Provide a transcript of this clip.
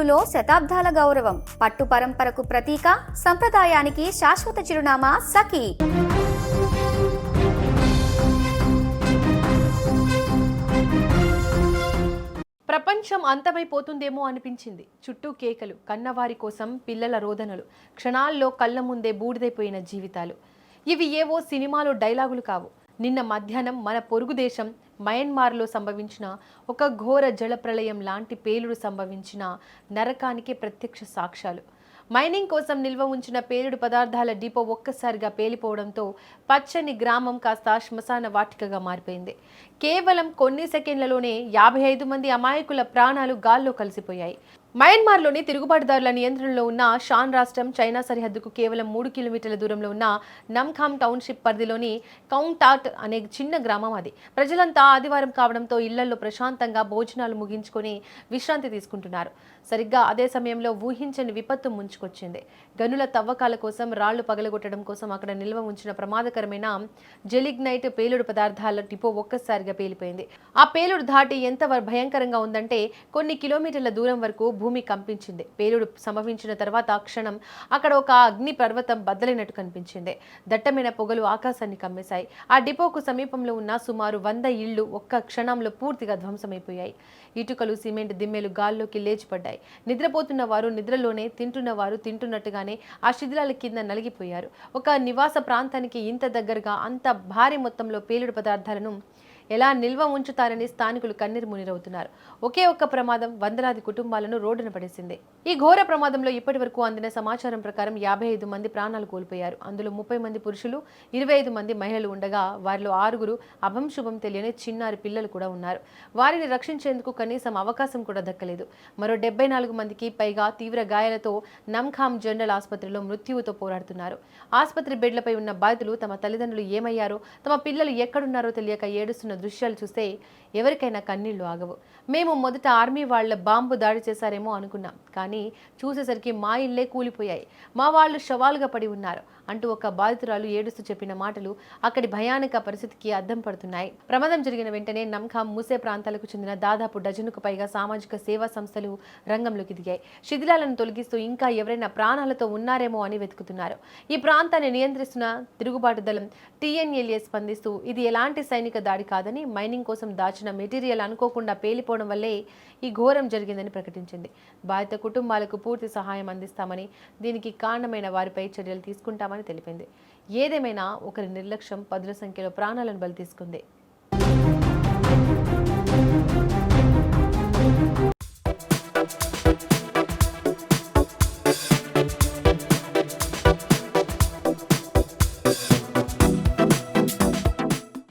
మనసులో శతాబ్దాల గౌరవం, పట్టు పరంపరకు ప్రతీక, సంప్రదాయానికి శాశ్వత చిరునామా సఖీ. ప్రపంచం అంతమైపోతుందేమో అనిపించింది. చుట్టూ కేకలు, కన్నవారి కోసం పిల్లల రోదనలు, క్షణాల్లో కళ్ళ ముందే బూడిదైపోయిన జీవితాలు. ఇవి ఏవో సినిమాలో డైలాగులు కావు. నిన్న మధ్యాహ్నం మన పొరుగు దేశం మయన్మార్లో సంభవించిన ఒక ఘోర జలప్రళయం లాంటి పేలుడు సంభవించిన నరకానికి ప్రత్యక్ష సాక్ష్యాలు. మైనింగ్ కోసం నిల్వ ఉంచిన పేలుడు పదార్థాల డిపో ఒక్కసారిగా పేలిపోవడంతో పచ్చని గ్రామం కాస్త శ్మశాన వాటికగా మారిపోయింది. కేవలం కొన్ని సెకండ్లలోనే 55 మంది అమాయకుల ప్రాణాలు గాల్లో కలిసిపోయాయి. మయన్మార్లోని తిరుగుబాటుదారుల నియంత్రణలో ఉన్న షాన్ రాష్ట్రం చైనా సరిహద్దుకు కేవలం 3 కిలోమీటర్ల దూరంలో ఉన్న నమ్ఖామ్ టౌన్షిప్ పరిధిలోని కౌంగ్టాట్ అనే చిన్న గ్రామం అది. ప్రజలంతా ఆదివారం కావడంతో ఇళ్లలో ప్రశాంతంగా భోజనాలు ముగించుకొని విశ్రాంతి తీసుకుంటున్నారు. సరిగ్గా అదే సమయంలో ఊహించని విపత్తు ముంచుకొచ్చింది. గనుల తవ్వకాల కోసం రాళ్లు పగలగొట్టడం కోసం అక్కడ నిల్వ ఉంచిన ప్రమాదకరమైన జెలిగ్నైట్ పేలుడు పదార్థాల డిపో ఒక్కసారిగా పేలిపోయింది. ఆ పేలుడు ధాటి ఎంత భయంకరంగా ఉందంటే కొన్ని కిలోమీటర్ల దూరం వరకు భూమి కంపించింది. పేలుడు సంభవించిన తర్వాత క్షణం అక్కడ ఒక అగ్ని పర్వతం బద్దలైనట్టు కనిపించింది. దట్టమైన పొగలు ఆకాశాన్ని కమ్మేశాయి. ఆ డిపోకు సమీపంలో ఉన్న సుమారు 100 ఇళ్లు ఒక్క క్షణంలో పూర్తిగా ధ్వంసమైపోయాయి. ఇటుకలు, సిమెంట్ దిమ్మెలు గాల్లోకి లేచిపడ్డాయి. నిద్రపోతున్న వారు నిద్రలోనే, తింటున్న వారు తింటున్నట్టుగానే ఆ శిథిలాల కింద నలిగిపోయారు. ఒక నివాస ప్రాంతానికి ఇంత దగ్గరగా అంత భారీ మొత్తంలో పేలుడు పదార్థాలను ఎలా నిల్వ ఉంచుతారని స్థానికులు కన్నీరు మునిరవుతున్నారు. ఒకే ఒక్క ప్రమాదం వందలాది కుటుంబాలను రోడ్డున పడేసింది. ఈ ఘోర ప్రమాదంలో ఇప్పటి వరకు అందిన సమాచారం ప్రకారం 55 మంది ప్రాణాలు కోల్పోయారు. అందులో 30 మంది పురుషులు, 25 మంది మహిళలు ఉండగా వారిలో 6 అభంశుభం తెలియని చిన్నారి పిల్లలు కూడా ఉన్నారు. వారిని రక్షించేందుకు కనీసం అవకాశం కూడా దక్కలేదు. మరో 74 మందికి పైగా తీవ్ర గాయాలతో నమ్ఖామ్ జనరల్ ఆసుపత్రిలో మృత్యువుతో పోరాడుతున్నారు. ఆసుపత్రి బెడ్లపై ఉన్న బాధితులు తమ తల్లిదండ్రులు ఏమయ్యారో, తమ పిల్లలు ఎక్కడున్నారో తెలియక ఏడుస్తున్న దృశ్యాలు చూస్తే ఎవరికైనా కన్నీళ్లు ఆగవు. మేము మొదట ఆర్మీ వాళ్ళ బాంబు దాడి చేశారేమో అనుకున్నాం, కానీ చూసేసరికి మా ఇళ్లే కూలిపోయాయి, మా వాళ్ళు శవాలుగా పడి ఉన్నారు అంటూ ఒక బాధితురాలు ఏడుస్తూ చెప్పిన మాటలు అక్కడి భయానక పరిస్థితికి అద్దం పడుతున్నాయి. ప్రమాదం జరిగిన వెంటనే నమ్ఖామ్, మూసే ప్రాంతాలకు చెందిన దాదాపు డజనుకు పైగా సామాజిక సేవా సంస్థలు రంగంలోకి దిగాయి. శిథిలాలను తొలగిస్తూ ఇంకా ఎవరైనా ప్రాణాలతో ఉన్నారేమో అని వెతుకుతున్నారు. ఈ ప్రాంతాన్ని నియంత్రిస్తున్న తిరుగుబాటు దళం TNLA స్పందిస్తూ ఇది ఎలాంటి సైనిక దాడి కాదని, మైనింగ్ కోసం దాచిన మెటీరియల్ అనుకోకుండా పేలిపోవడం వల్లే ఈ ఘోరం జరిగిందని ప్రకటించింది. బాధిత కుటుంబాలకు పూర్తి సహాయం అందిస్తామని, దీనికి కారణమైన వారిపై చర్యలు తీసుకుంటామని తెలిపింది. ఏదేమైనా ఒకరి నిర్లక్ష్యం 10ల సంఖ్యలో ప్రాణాలను బలి తీసుకుంది.